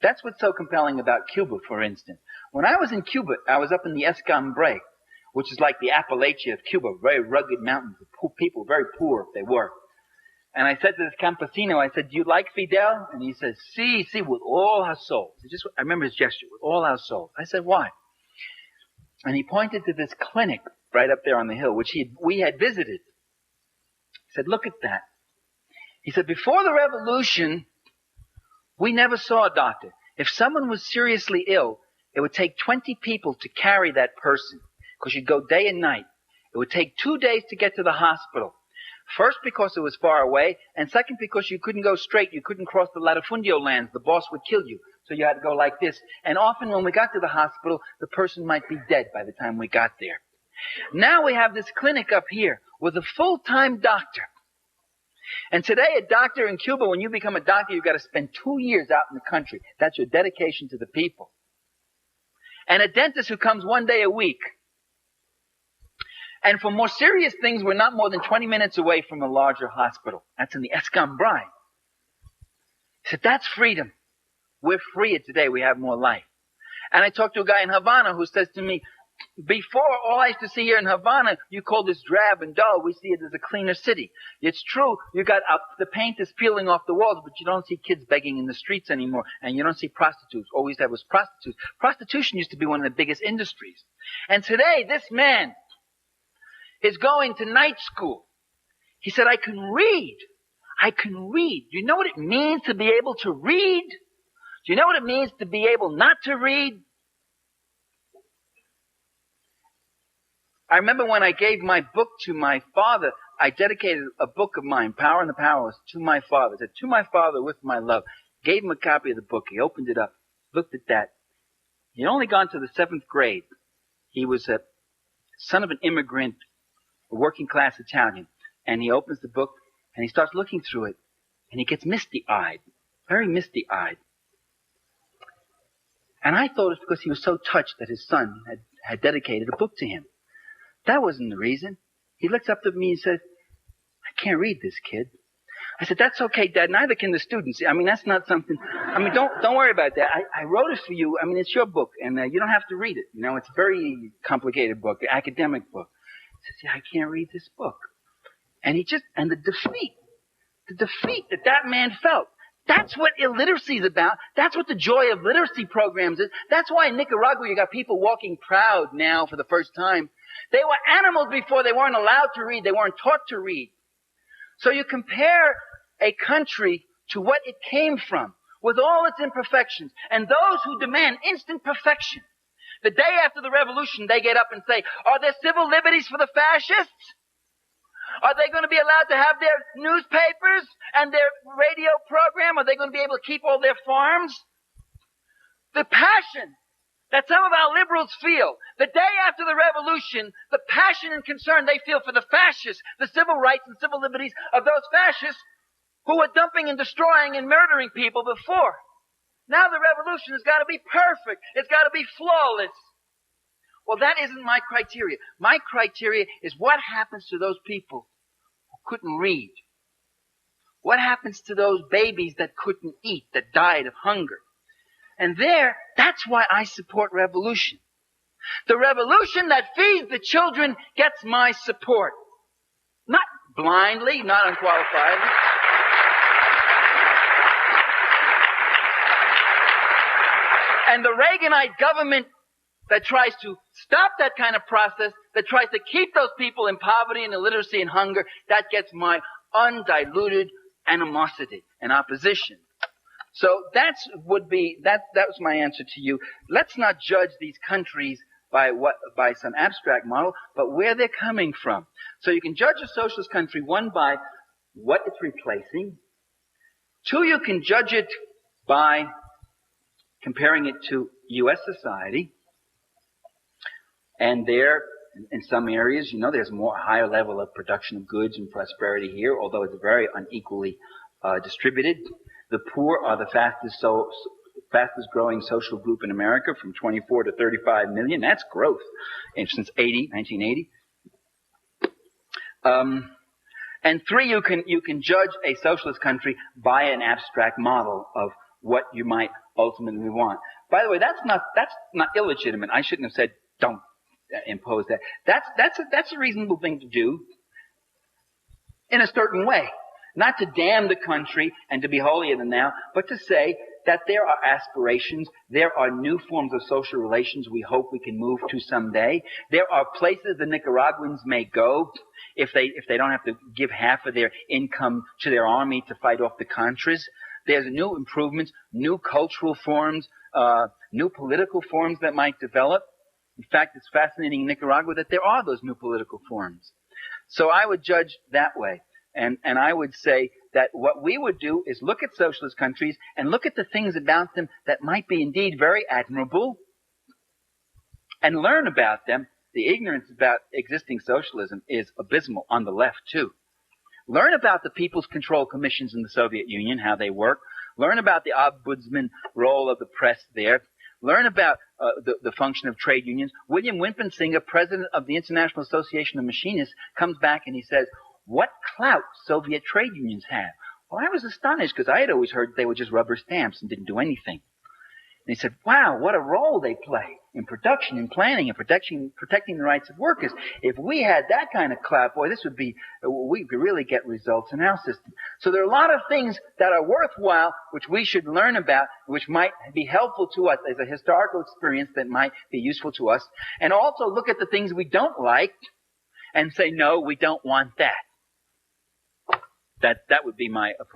That's what's so compelling about Cuba, for instance. When I was in Cuba, I was up in the Escambray, which is like the Appalachia of Cuba, very rugged mountains, people very poor if they were. And I said to this campesino, I said, do you like Fidel? And he says, sí, with all our souls. I remember his gesture, with all our souls. I said, why? And he pointed to this clinic right up there on the hill, which we had visited. He said, look at that. He said, before the revolution, we never saw a doctor. If someone was seriously ill, it would take 20 people to carry that person, because you'd go day and night. It would take 2 days to get to the hospital. First, because it was far away, and second, because you couldn't go straight. You couldn't cross the latifundio lands. The boss would kill you. So you had to go like this. And often when we got to the hospital, the person might be dead by the time we got there. Now we have this clinic up here with a full-time doctor. And today, a doctor in Cuba, when you become a doctor, you've got to spend 2 years out in the country. That's your dedication to the people. And a dentist who comes 1 day a week. And for more serious things, we're not more than 20 minutes away from a larger hospital. That's in the Escambray. He said, that's freedom. We're freer today. We have more life. And I talked to a guy in Havana who says to me, before, all I used to see here in Havana, you call this drab and dull. We see it as a cleaner city. It's true. You got the paint is peeling off the walls, but you don't see kids begging in the streets anymore. And you don't see prostitutes. All we used to have was prostitutes. Prostitution used to be one of the biggest industries. And today, this man is going to night school. He said, I can read. I can read. Do you know what it means to be able to read? Do you know what it means to be able not to read? I remember when I gave my book to my father, I dedicated a book of mine, Power and the Powerless, to my father. I said, to my father with my love. Gave him a copy of the book. He opened it up, looked at that. He'd only gone to the 7th grade. He was a son of an immigrant, a working class Italian. And he opens the book and he starts looking through it. And he gets misty-eyed, very misty-eyed. And I thought it's because he was so touched that his son had dedicated a book to him. That wasn't the reason. He looks up to me and says, I can't read this, kid. I said, that's okay, Dad. Neither can the students. I mean, that's not something. I mean, don't worry about that. I wrote it for you. I mean, it's your book, and you don't have to read it. You know, it's a very complicated book, an academic book. He says, yeah, I can't read this book. And the defeat that man felt. That's what illiteracy is about. That's what the joy of literacy programs is. That's why in Nicaragua you got people walking proud now for the first time. They were animals before. They weren't allowed to read. They weren't taught to read. So you compare a country to what it came from with all its imperfections. And those who demand instant perfection, the day after the revolution, they get up and say, are there civil liberties for the fascists? Are they going to be allowed to have their newspapers and their radio program? Are they going to be able to keep all their farms? The passion that some of our liberals feel the day after the revolution, the passion and concern they feel for the fascists, the civil rights and civil liberties of those fascists who were dumping and destroying and murdering people before. Now the revolution has got to be perfect. It's got to be flawless. Well, that isn't my criteria. My criteria is what happens to those people who couldn't read? What happens to those babies that couldn't eat, that died of hunger? And that's why I support revolution. The revolution that feeds the children gets my support. Not blindly, not unqualifiedly. And the Reaganite government that tries to stop that kind of process, that tries to keep those people in poverty and illiteracy and hunger, that gets my undiluted animosity and opposition. So that was my answer to you. Let's not judge these countries by some abstract model, but where they're coming from. So you can judge a socialist country, one, by what it's replacing. Two, you can judge it by comparing it to U.S. society. And there, in some areas, there's a higher level of production of goods and prosperity here, although it's very unequally distributed. The poor are the fastest growing social group in America, from 24 to 35 million. That's growth since 1980. And three, you can judge a socialist country by an abstract model of what you might ultimately want. By the way, that's not illegitimate. I shouldn't have said don't impose that. That's a reasonable thing to do in a certain way. Not to damn the country and to be holier than thou, but to say that there are aspirations, there are new forms of social relations we hope we can move to someday. There are places the Nicaraguans may go if they don't have to give half of their income to their army to fight off the Contras. There's new improvements, new cultural forms, new political forms that might develop. In fact, it's fascinating in Nicaragua that there are those new political forms. So I would judge that way. And I would say that what we would do is look at socialist countries and look at the things about them that might be indeed very admirable and learn about them. The ignorance about existing socialism is abysmal on the left, too. Learn about the People's Control Commissions in the Soviet Union, how they work. Learn about the ombudsman role of the press there. Learn about the function of trade unions. William Wimpensinghe, president of the International Association of Machinists, comes back and he says, what clout Soviet trade unions have. Well, I was astonished because I had always heard they were just rubber stamps and didn't do anything. And he said, wow, what a role they play in production, in planning, and protecting the rights of workers. If we had that kind of clout, boy, we could really get results in our system. So there are a lot of things that are worthwhile, which we should learn about, which might be helpful to us as a historical experience that might be useful to us. And also look at the things we don't like and say, no, we don't want that. That would be my approach.